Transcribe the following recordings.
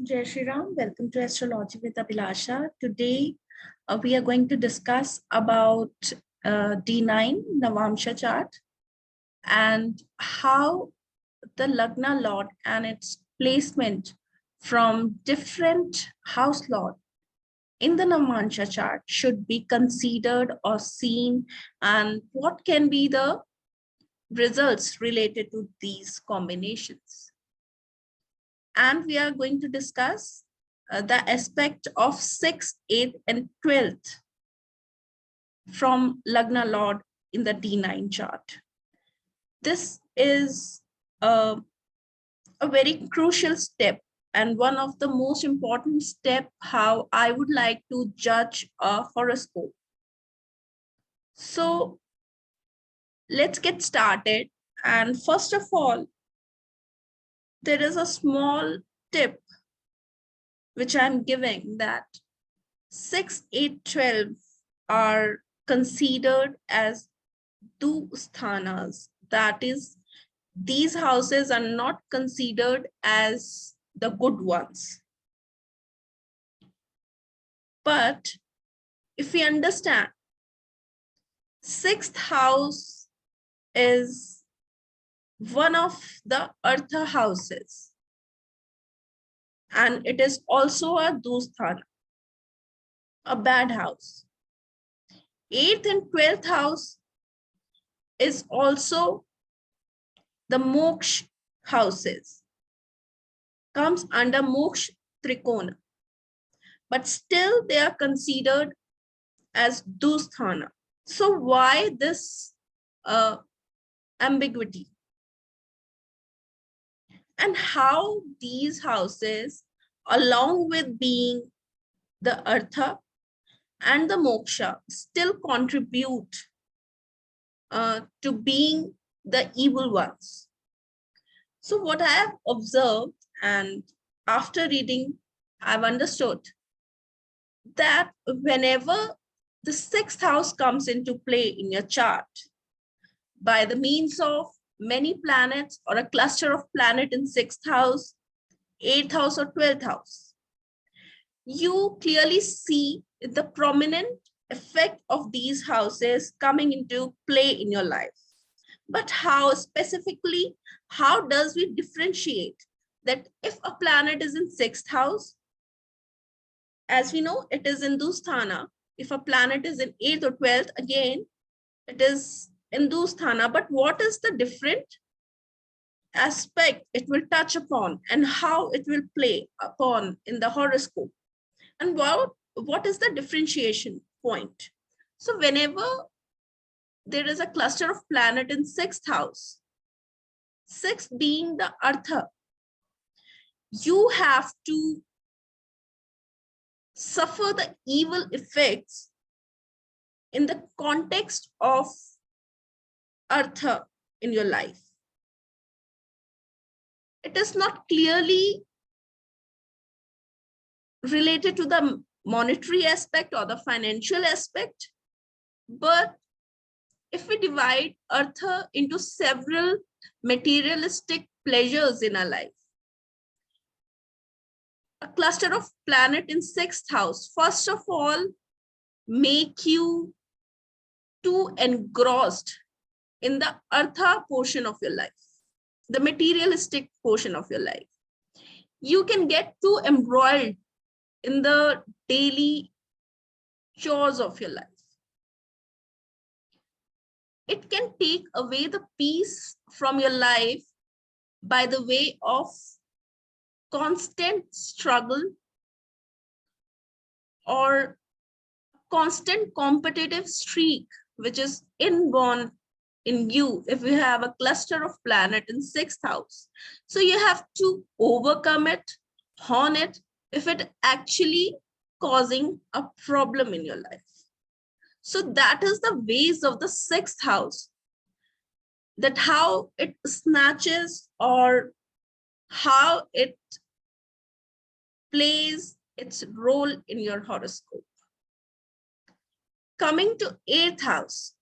Jai Shri Ram. Welcome to Astrology with Abhilasha. Today, we are going to discuss about D9 Navamsa chart and how the Lagna Lord and its placement from different house lord in the Navamsa chart should be considered or seen, and what can be the results related to these combinations. And we are going to discuss the aspect of 6th, 8th, and 12th from Lagna Lord in the D9 chart. This is a very crucial step and one of the most important step how I would like to judge a horoscope. So let's get started. And first of all, there is a small tip which I'm giving that 6, 8, 12 are considered as dusthanas. That is, these houses are not considered as the good ones. But if we understand, 6th house is one of the Artha houses, and it is also a dusthana, a bad house. 8th and 12th house is also the moksha houses, comes under moksha trikona, but still they are considered as dusthana. So why this ambiguity? And how these houses, along with being the artha and the moksha, still contribute to being the evil ones. So what I have observed, and after reading, I've understood that whenever the 6th house comes into play in your chart by the means of many planets or a cluster of planet in 6th house, 8th house or 12th house, you clearly see the prominent effect of these houses coming into play in your life. But how specifically, how does we differentiate that if a planet is in 6th house, as we know, it is in Dusthana. If a planet is in 8th or 12th, again, it is in Dusthana. But what is the different aspect it will touch upon and how it will play upon in the horoscope? And what is the differentiation point? So whenever there is a cluster of planet in 6th house, 6th being the Artha, you have to suffer the evil effects in the context of Artha in your life. It is not clearly related to the monetary aspect or the financial aspect, but if we divide Artha into several materialistic pleasures in our life, a cluster of planet in 6th house, first of all, make you too engrossed in the Artha portion of your life, the materialistic portion of your life. You can get too embroiled in the daily chores of your life. It can take away the peace from your life by the way of constant struggle or constant competitive streak, which is inborn in you if you have a cluster of planet in 6th house. So you have to overcome it, hone it, if it actually causing a problem in your life. So that is the ways of the 6th house, that how it snatches or how it plays its role in your horoscope. Coming to 8th house,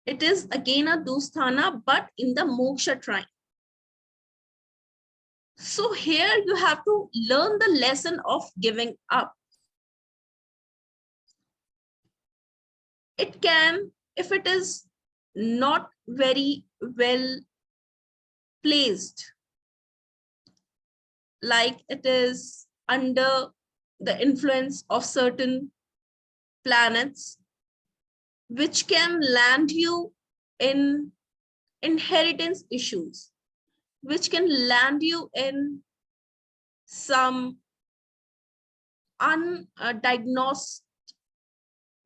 it is again a dusthana, but in the moksha trine. So here you have to learn the lesson of giving up. It can, if it is not very well placed, like it is under the influence of certain planets, which can land you in inheritance issues, which can land you in some undiagnosed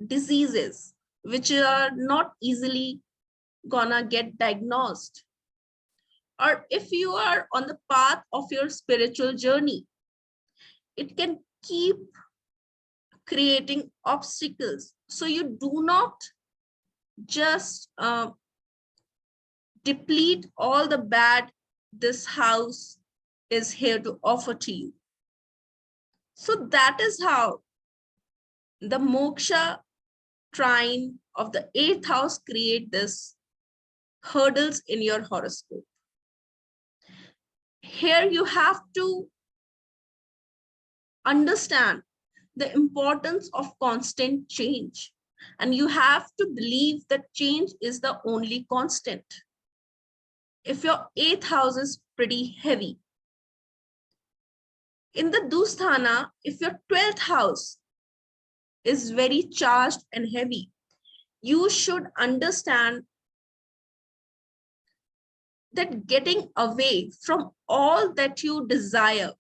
diseases, which are not easily gonna get diagnosed. Or if you are on the path of your spiritual journey, it can keep creating obstacles. So you do not just deplete all the bad this house is here to offer to you. So that is how the moksha trine of the 8th house create this hurdles in your horoscope. Here you have to understand the importance of constant change, and you have to believe that change is the only constant. If your 8th house is pretty heavy, in the Dusthana, if your 12th house is very charged and heavy, you should understand that getting away from all that you desire,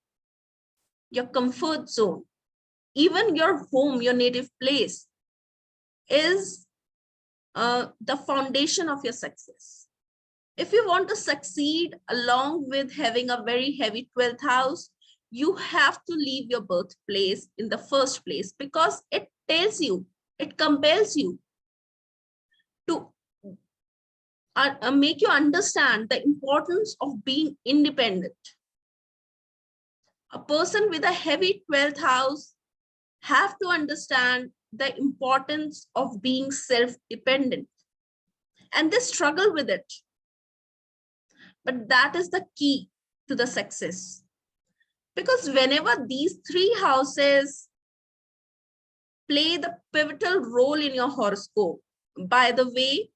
your comfort zone, even your home, your native place, is the foundation of your success. If you want to succeed along with having a very heavy 12th house, you have to leave your birthplace in the first place, because it tells you, it compels you to make you understand the importance of being independent. A person with a heavy 12th house have to understand the importance of being self-dependent, and they struggle with it. But that is the key to the success, because whenever these 3 houses play the pivotal role in your horoscope, by the way,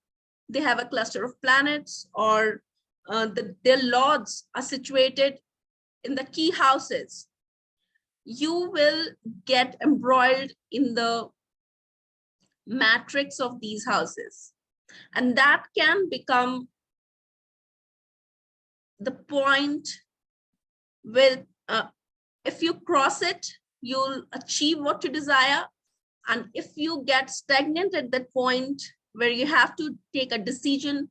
they have a cluster of planets, or their lords are situated in the key houses, you will get embroiled in the matrix of these houses. And that can become the point with, if you cross it, you'll achieve what you desire. And if you get stagnant at that point where you have to take a decision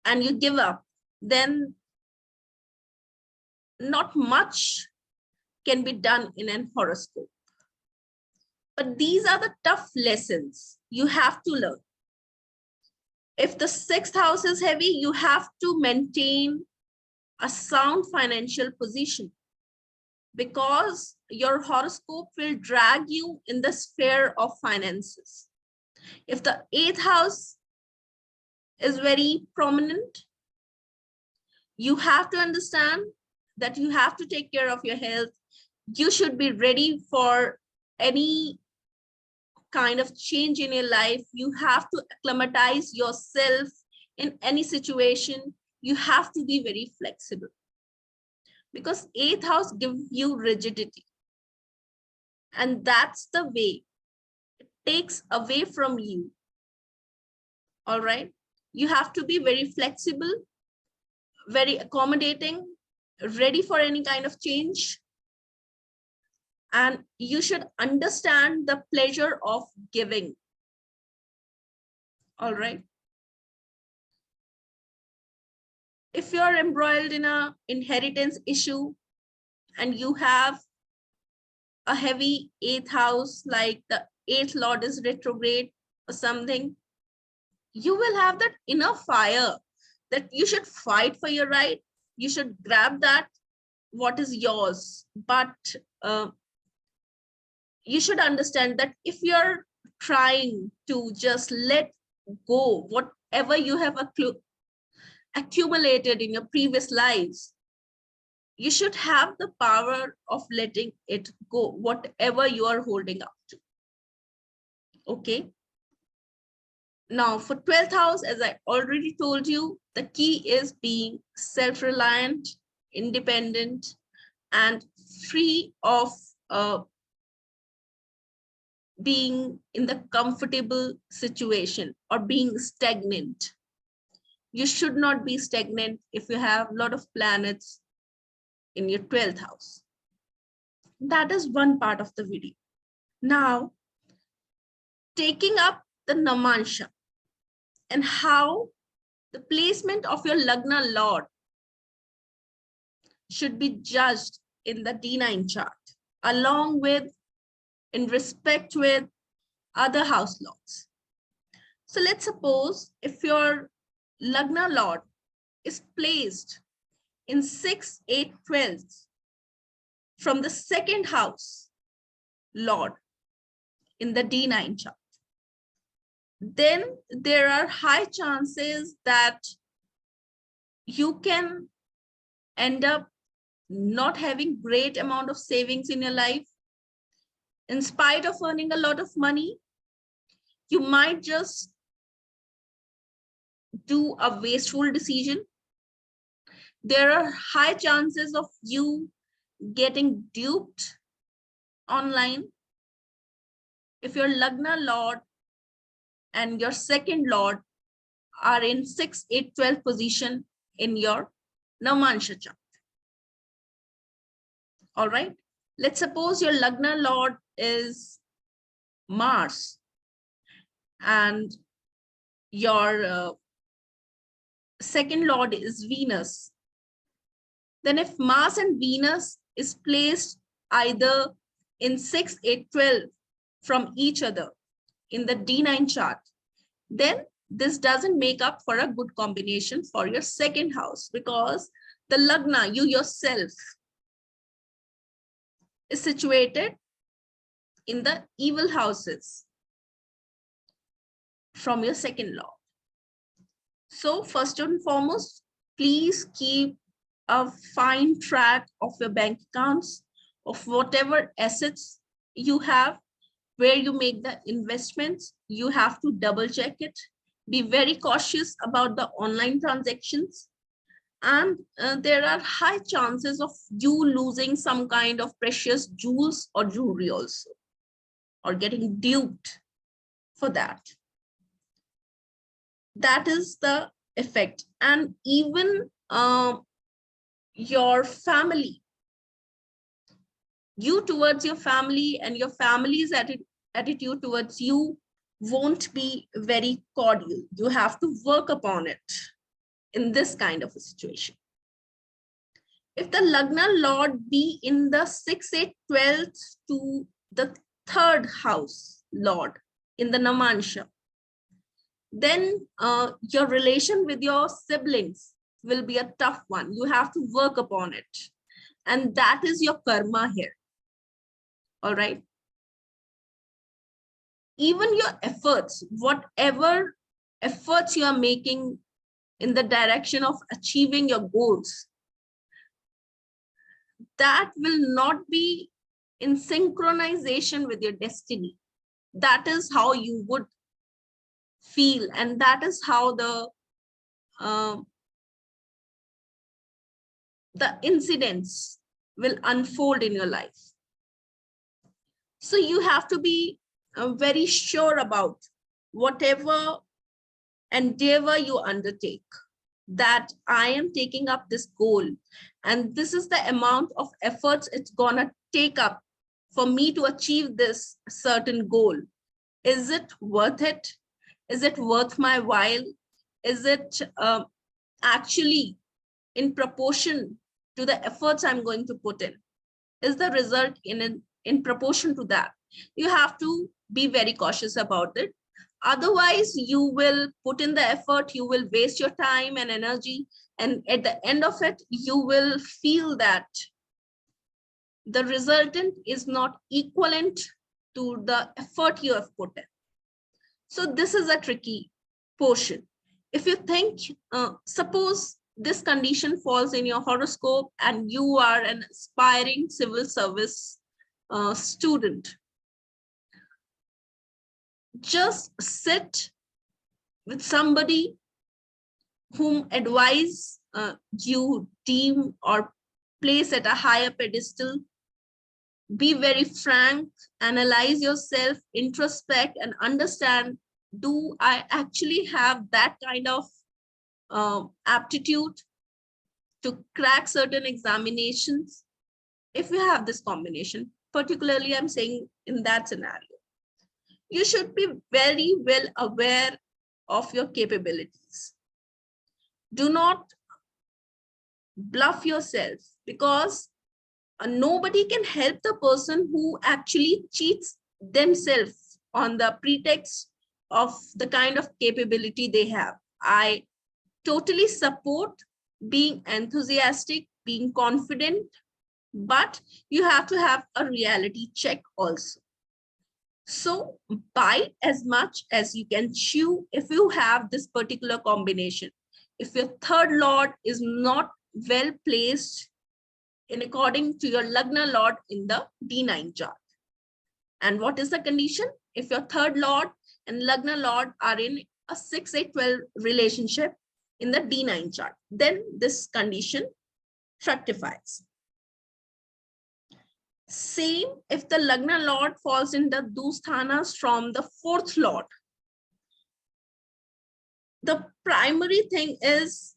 and you give up, then not much can be done in an horoscope. But these are the tough lessons you have to learn. If the 6th house is heavy, you have to maintain a sound financial position, because your horoscope will drag you in the sphere of finances. If the 8th house is very prominent, you have to understand that you have to take care of your health. You should be ready for any kind of change in your life. You have to acclimatize yourself in any situation. You have to be very flexible, because 8th house gives you rigidity, and that's the way it takes away from you. All right, you have to be very flexible, very accommodating, ready for any kind of change, and you should understand the pleasure of giving. All right, if you're embroiled in a inheritance issue and you have a heavy 8th house, like the 8th lord is retrograde or something, you will have that inner fire that you should fight for your right. You should grab that what is yours. But you should understand that if you're trying to just let go whatever you have accumulated in your previous lives, You should have the power of letting it go, whatever you are holding up to. Okay. Now for 12th house, as I already told you, the key is being self-reliant, independent, and free of being in the comfortable situation or being stagnant. You should not be stagnant if you have a lot of planets in your 12th house. That is one part of the video. Now, taking up the Navamsa and how the placement of your Lagna Lord should be judged in the D9 chart, along with in respect with other house lords. So let's suppose if your Lagna Lord is placed in 6, 8, 12 from the second house Lord in the D9 chart, then there are high chances that you can end up not having great amount of savings in your life. In spite of earning a lot of money, you might just do a wasteful decision. There are high chances of you getting duped online. If your Lagna Lord and your second Lord are in 6, 8, 12 position in your Navamsa chart. All right. Let's suppose your Lagna Lord is Mars and your second Lord is Venus. Then if Mars and Venus is placed either in 6, 8, 12 from each other in the D9 chart, then this doesn't make up for a good combination for your second house, because the Lagna, you yourself, is situated in the evil houses from your second lord. So first and foremost, please keep a fine track of your bank accounts, of whatever assets you have, where you make the investments. You have to double check it. Be very cautious about the online transactions. And there are high chances of you losing some kind of precious jewels or jewelry also, or getting duped for that. That is the effect. And even your family, you towards your family and your family's attitude towards you won't be very cordial. You have to work upon it in this kind of a situation. If the Lagna Lord be in the 6, 8, 12 to the third house Lord in the Navamsa, then your relation with your siblings will be a tough one. You have to work upon it. And that is your karma here. All right. Even your efforts, whatever efforts you are making in the direction of achieving your goals, that will not be in synchronization with your destiny. That is how you would feel, and that is how the incidents will unfold in your life. So you have to be very sure about whatever endeavor you undertake, that I am taking up this goal, and this is the amount of efforts it's gonna take up for me to achieve this certain goal. Is it worth it? Is it worth my while? Is it actually in proportion to the efforts I'm going to put in? Is the result in proportion to that? You have to be very cautious about it. Otherwise, you will put in the effort, you will waste your time and energy, and at the end of it, you will feel that the resultant is not equivalent to the effort you have put in. So this is a tricky portion. If you think, suppose this condition falls in your horoscope and you are an aspiring civil service student, just sit with somebody whom advise you deem or place at a higher pedestal. Be very frank, analyze yourself, introspect, and understand, do I actually have that kind of aptitude to crack certain examinations? If you have this combination, particularly I'm saying in that scenario, you should be very well aware of your capabilities. Do not bluff yourself, because nobody can help the person who actually cheats themselves on the pretext of the kind of capability they have. I totally support being enthusiastic, being confident, but you have to have a reality check also. So bite as much as you can chew if you have this particular combination. If your third lord is not well placed in according to your Lagna Lord in the D9 chart. And what is the condition? If your third Lord and Lagna Lord are in a 6-8-12 relationship in the D9 chart, then this condition fructifies. Same if the Lagna Lord falls in the Dusthanas from the fourth Lord. The primary thing is,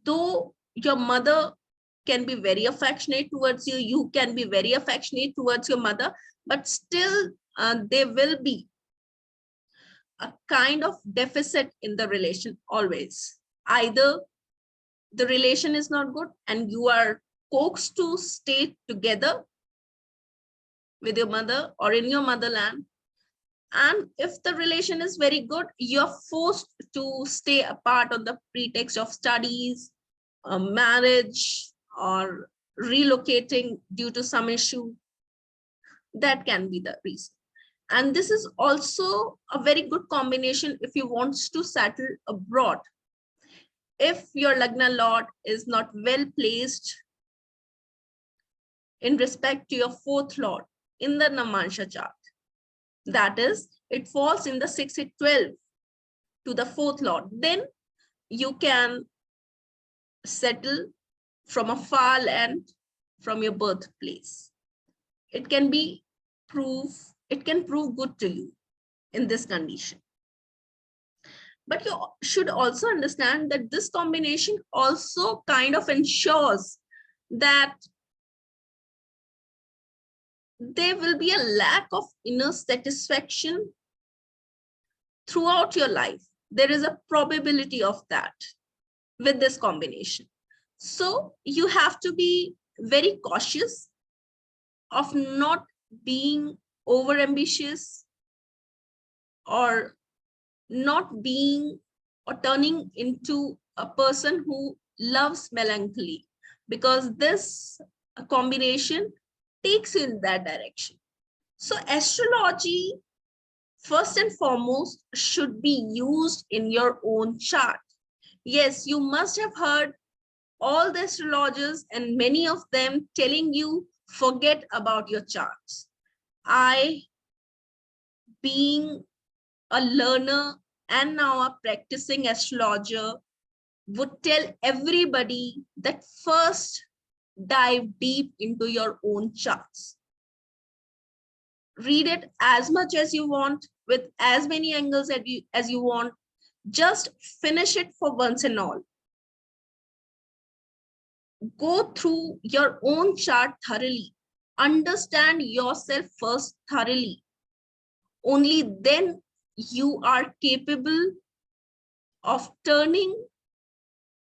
though your mother can be very affectionate towards you, you can be very affectionate towards your mother, but still there will be a kind of deficit in the relation always. Either the relation is not good and you are coaxed to stay together with your mother or in your motherland, and if the relation is very good, you're forced to stay apart on the pretext of studies, marriage, or relocating due to some issue. That can be the reason. And this is also a very good combination if you want to settle abroad. If your Lagna Lord is not well placed in respect to your fourth Lord in the Navamsa chart, that is, it falls in the 6-12 to the fourth Lord, then you can settle from a far land from your birthplace. It can prove good to you in this condition. But you should also understand that this combination also kind of ensures that there will be a lack of inner satisfaction throughout your life. There is a probability of that with this combination. So you have to be very cautious of not being over ambitious or not being or turning into a person who loves melancholy, because this combination takes you in that direction. So astrology, first and foremost, should be used in your own chart. Yes, you must have heard all the astrologers and many of them telling you, forget about your charts. I, being a learner and now a practicing astrologer, would tell everybody that first dive deep into your own charts. Read it as much as you want, with as many angles as you want. Just finish it for once and all. Go through your own chart thoroughly. Understand yourself first thoroughly. Only then you are capable of turning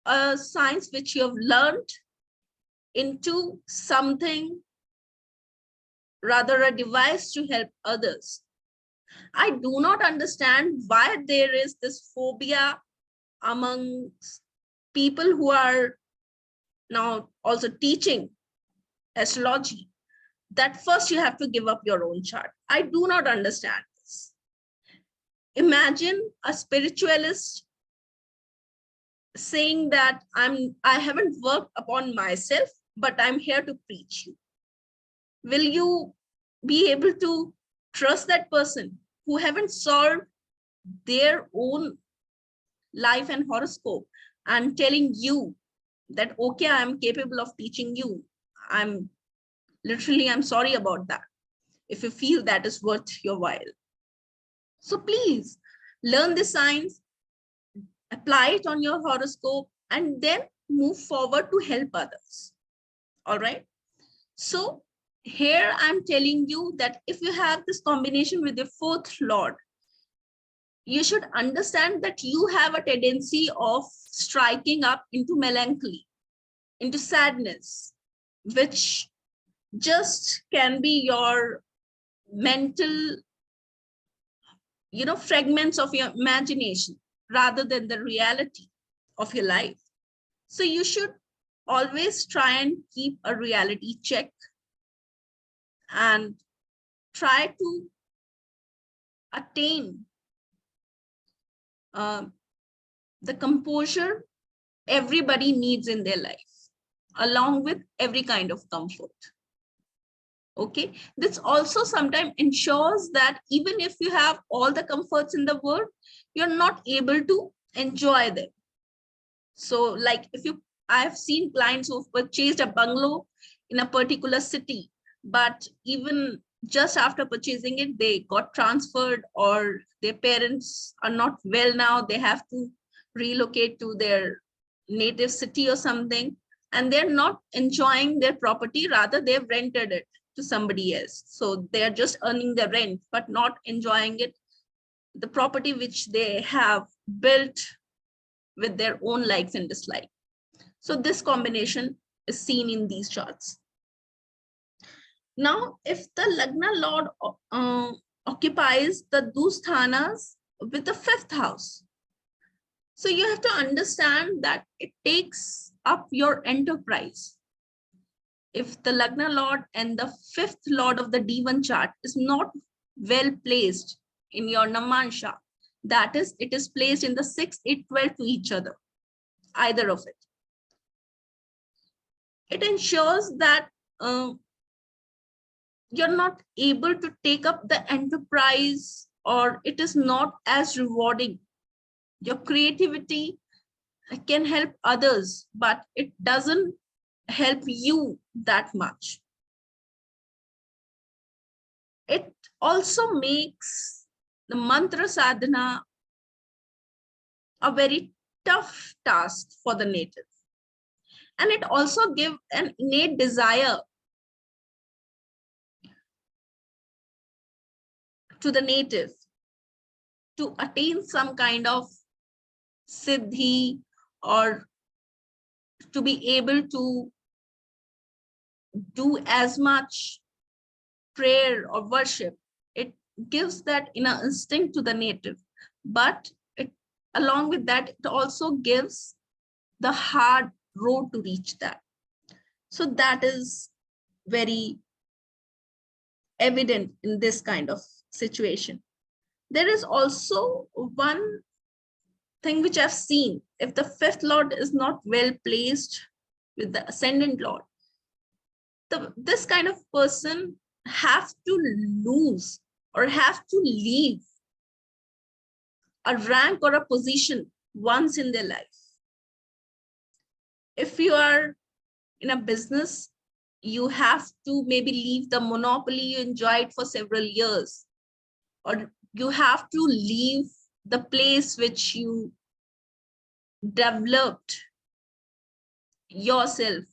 a science which you have learned into something, rather a device to help others. I do not understand why there is this phobia among people who are now also teaching astrology, that first you have to give up your own chart. I do not understand this. Imagine a spiritualist saying that I haven't worked upon myself, but I'm here to preach you. Will you be able to trust that person who haven't solved their own life and horoscope and telling you that, okay, I'm capable of teaching you. I'm sorry about that. If you feel that is worth your while. So please learn the science, apply it on your horoscope, and then move forward to help others. All right. So here I'm telling you that if you have this combination with the fourth lord, you should understand that you have a tendency of striking up into melancholy, into sadness, which just can be your mental, fragments of your imagination rather than the reality of your life. So you should always try and keep a reality check and try to attain uh, the composure everybody needs in their life, along with every kind of comfort. Okay, this also sometimes ensures that even if you have all the comforts in the world, you're not able to enjoy them. So like I've seen clients who've purchased a bungalow in a particular city, but even just after purchasing it, they got transferred or their parents are not well now. They have to relocate to their native city or something, and they're not enjoying their property. Rather, they've rented it to somebody else. So they're just earning the rent, but not enjoying it, the property which they have built with their own likes and dislikes. So this combination is seen in these charts. Now, if the Lagna Lord occupies the Dusthanas with the fifth house, so you have to understand that it takes up your enterprise. If the Lagna Lord and the fifth Lord of the D1 chart is not well placed in your Namansha, that is, it is placed in the 6, 8, 12 to each other, either of it. It ensures that you're not able to take up the enterprise, or it is not as rewarding. Your creativity can help others, but it doesn't help you that much. It also makes the mantra sadhana a very tough task for the native. And it also gives an innate desire to the native to attain some kind of siddhi, or to be able to do as much prayer or worship. It gives that inner instinct to the native, but along with that, it also gives the hard road to reach that. So that is very evident in this kind of situation. There is also one thing which I've seen. If the fifth lord is not well placed with the ascendant lord, this kind of person have to lose or have to leave a rank or a position once in their life. If you are in a business, you have to maybe leave the monopoly you enjoyed for several years, or you have to leave the place which you developed yourself,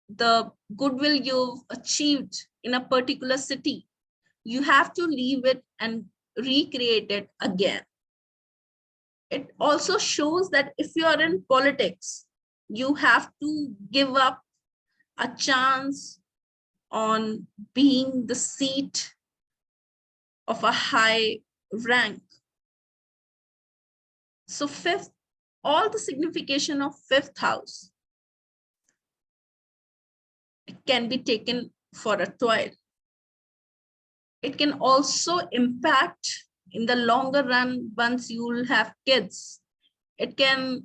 the goodwill you've achieved in a particular city. You have to leave it and recreate it again. It also shows that if you are in politics, you have to give up a chance on being the seat of a high rank. So fifth, all the signification of fifth house can be taken for a toil. It can also impact in the longer run once you will have kids. It can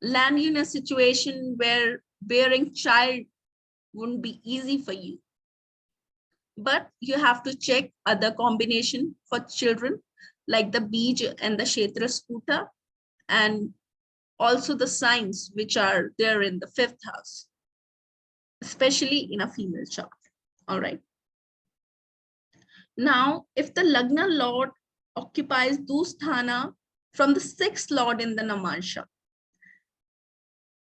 land you in a situation where bearing child wouldn't be easy for you. But you have to check other combination for children, like the Bij and the Kshetra Sputa, and also the signs which are there in the fifth house, especially in a female chart. All right. Now, if the Lagna Lord occupies Dusthana from the sixth Lord in the Namansha,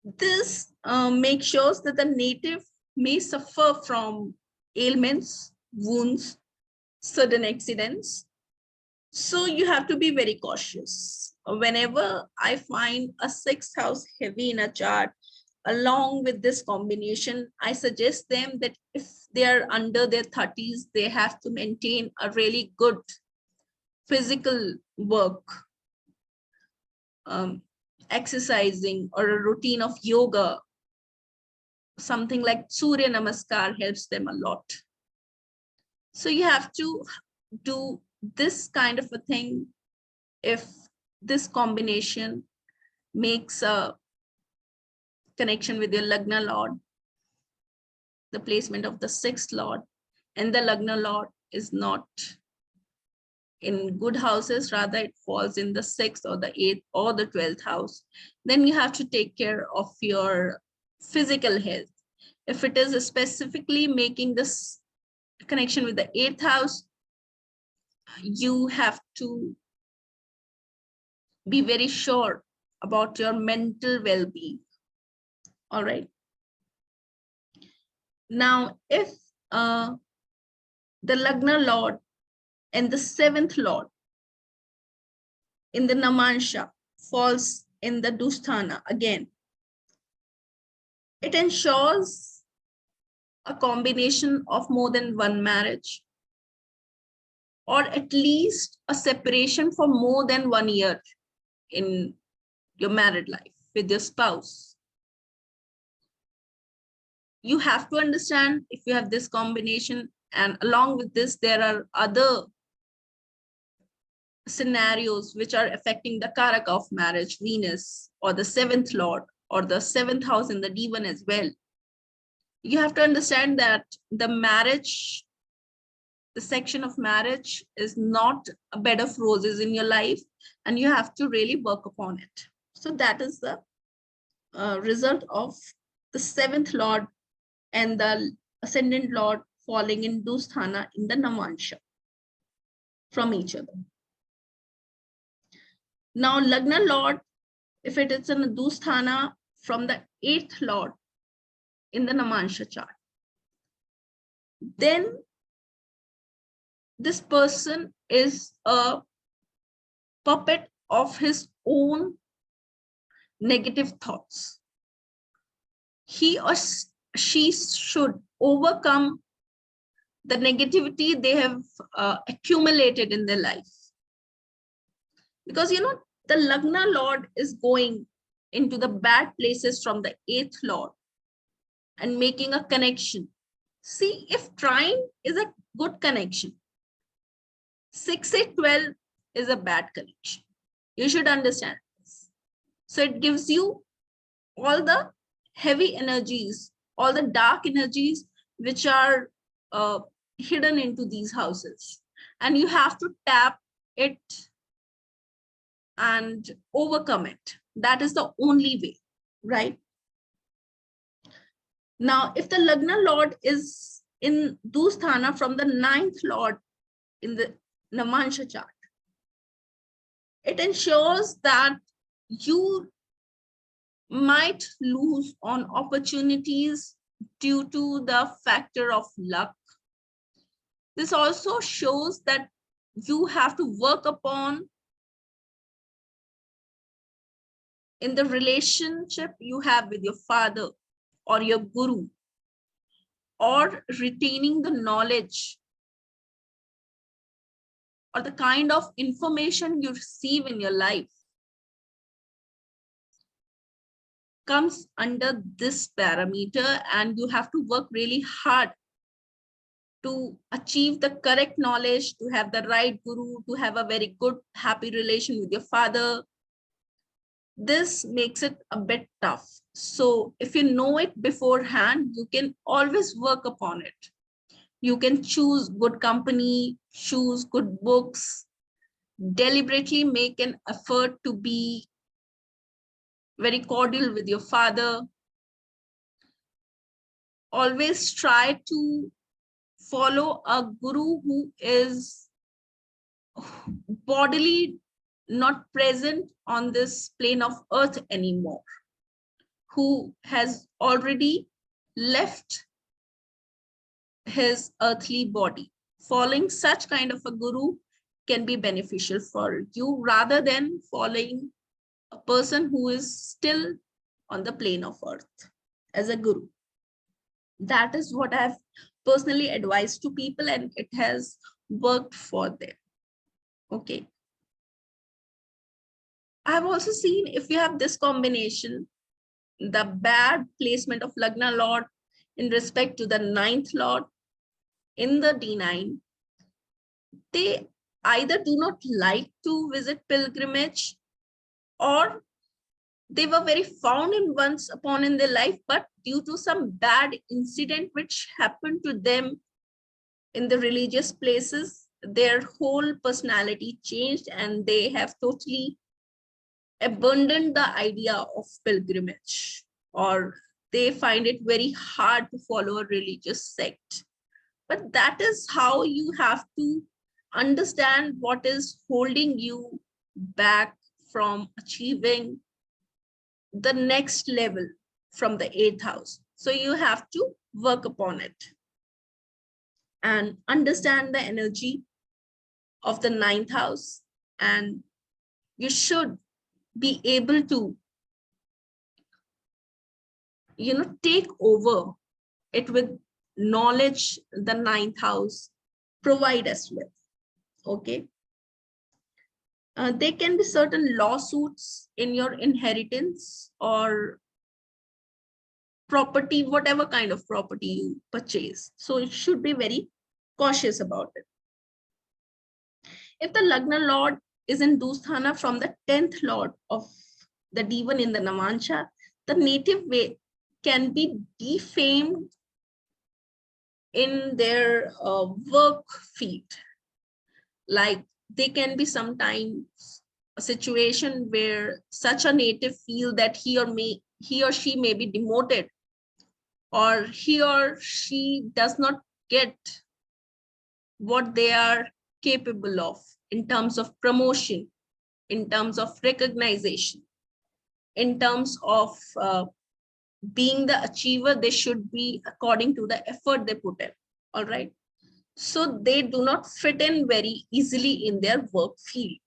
this makes sure that the native may suffer from ailments, wounds, sudden accidents. So you have to be very cautious. Whenever I find a sixth house heavy in a chart, along with this combination, I suggest them that if they are under their 30s, they have to maintain a really good physical work, exercising, or a routine of yoga. Something like Surya Namaskar helps them a lot. So you have to do this kind of a thing if this combination makes a connection with your Lagna Lord, the placement of the sixth Lord, and the Lagna Lord is not in good houses, rather it falls in the sixth or the eighth or the 12th house, then you have to take care of your physical health. If it is specifically making this connection with the eighth house, you have to be very sure about your mental well-being. All right. Now, if the Lagna Lord and the seventh Lord in the Namansha falls in the Dusthana again, it ensures a combination of more than one marriage, or at least a separation for more than 1 year in your married life with your spouse. You have to understand if you have this combination, and along with this, there are other scenarios which are affecting the Karaka of marriage, Venus, or the seventh Lord, or the seventh house in the D1 as well. You have to understand that the marriage, the section of marriage is not a bed of roses in your life, and you have to really work upon it. So that is the result of the seventh Lord and the ascendant Lord falling in Dusthana in the Namansha from each other. Now, Lagna Lord, if it is in a Dusthana from the eighth Lord in the Namansha chart, then this person is a puppet of his own negative thoughts. He or she should overcome the negativity they have accumulated in their life. Because, the Lagna Lord is going into the bad places from the eighth Lord and making a connection. See, if trine is a good connection, 6, 8, 12 is a bad connection. You should understand this. So it gives you all the heavy energies, all the dark energies which are hidden into these houses. And you have to tap it and overcome it. That is the only way, right? Now, if the Lagna Lord is in Dusthana from the ninth Lord in the Namansha chart, it ensures that you might lose on opportunities due to the factor of luck. This also shows that you have to work upon in the relationship you have with your father or your guru, or retaining the knowledge or the kind of information you receive in your life comes under this parameter, and you have to work really hard to achieve the correct knowledge, to have the right guru, to have a very good, happy relation with your father. This makes it a bit tough. So if you know it beforehand, you can always work upon it. You can choose good company, choose good books, deliberately make an effort to be very cordial with your father. Always try to follow a guru who is bodily not present on this plane of earth anymore, who has already left his earthly body. Following such kind of a guru can be beneficial for you rather than following a person who is still on the plane of earth as a guru. That is what I've personally advised to people, and it has worked for them. Okay. I've also seen if you have this combination, the bad placement of Lagna Lord in respect to the ninth Lord in the D9, they either do not like to visit pilgrimage, or they were very found in once upon in their life, but due to some bad incident which happened to them in the religious places, their whole personality changed and they have totally abandoned the idea of pilgrimage, or they find it very hard to follow a religious sect. But that is how you have to understand what is holding you back from achieving the next level from the eighth house. So you have to work upon it and understand the energy of the ninth house, and you should be able to take over it with knowledge the ninth house provide us with. Okay. There can be certain lawsuits in your inheritance or property, whatever kind of property you purchase. So it should be very cautious about it. If the Lagna Lord is in Dusthana from the 10th Lord of the D1 in the Navamsa, the native way can be defamed in their work field. Like they can be sometimes a situation where such a native feel that he or she may be demoted, or he or she does not get what they are capable of in terms of promotion, in terms of recognition, in terms of being the achiever they should be according to the effort they put in. All right. So they do not fit in very easily in their work field.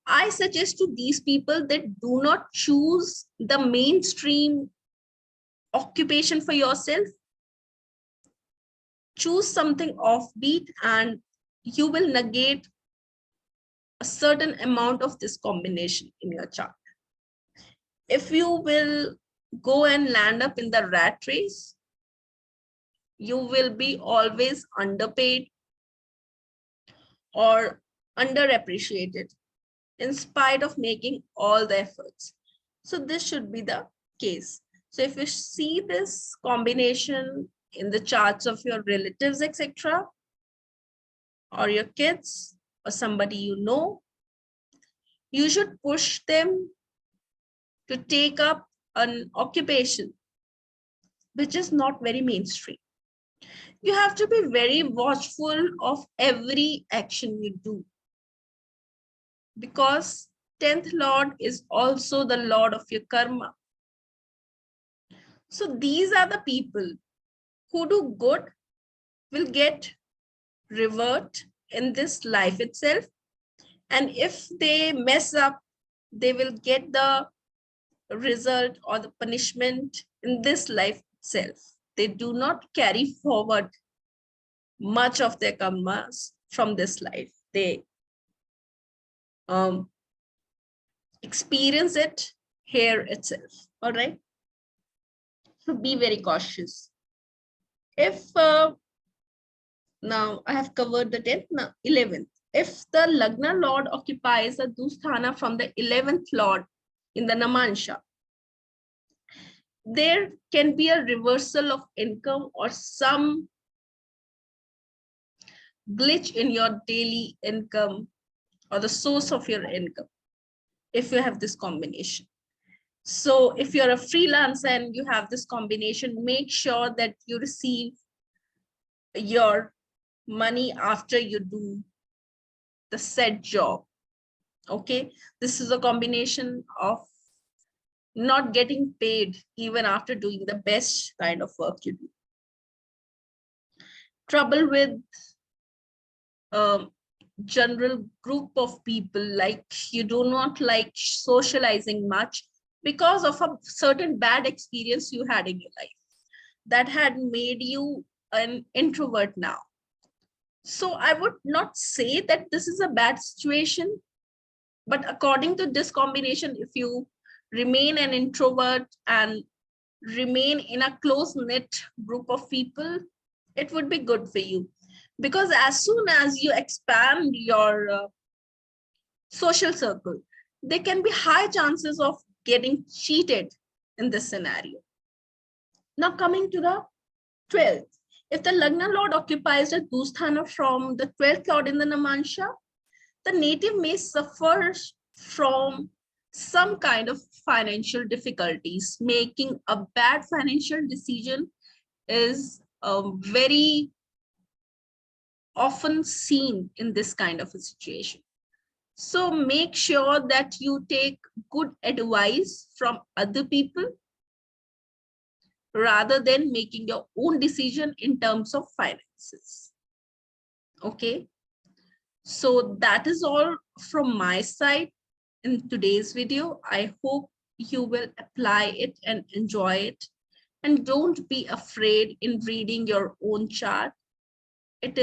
I suggest to these people that do not choose the mainstream occupation for yourself. Choose something offbeat and you will negate a certain amount of this combination in your chart. If you will go and land up in the rat race, you will be always underpaid or underappreciated in spite of making all the efforts. So this should be the case. So if you see this combination in the charts of your relatives, etc., or your kids or somebody you know, you should push them to take up an occupation which is not very mainstream. You have to be very watchful of every action you do, because 10th Lord is also the Lord of your karma. So these are the people who do good will get revert in this life itself. And if they mess up, they will get the result or the punishment in this life itself. They do not carry forward much of their karmas from this life. They experience it here itself. All right. So be very cautious. If now I have covered the 10th, now 11th. If the Lagna Lord occupies a Dusthana from the 11th Lord, in the Namansha, there can be a reversal of income or some glitch in your daily income or the source of your income if you have this combination. So if you're a freelancer and you have this combination, make sure that you receive your money after you do the said job. Okay, this is a combination of not getting paid even after doing the best kind of work you do. Trouble with general group of people, like you do not like socializing much because of a certain bad experience you had in your life that had made you an introvert now. So I would not say that this is a bad situation, but according to this combination, if you remain an introvert and remain in a close-knit group of people, it would be good for you. Because as soon as you expand your social circle, there can be high chances of getting cheated in this scenario. Now coming to the 12th, if the Lagna Lord occupies the Dusthana from the 12th Lord in the Namansha, the native may suffer from some kind of financial difficulties. Making a bad financial decision is very often seen in this kind of a situation. So make sure that you take good advice from other people rather than making your own decision in terms of finances. Okay, so that is all from my side in today's video. I hope you will apply it and enjoy it. And don't be afraid in reading your own chart. It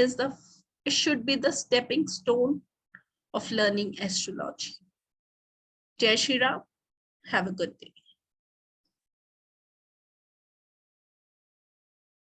should be the stepping stone of learning astrology. Jai Shri Ram. Have a good day.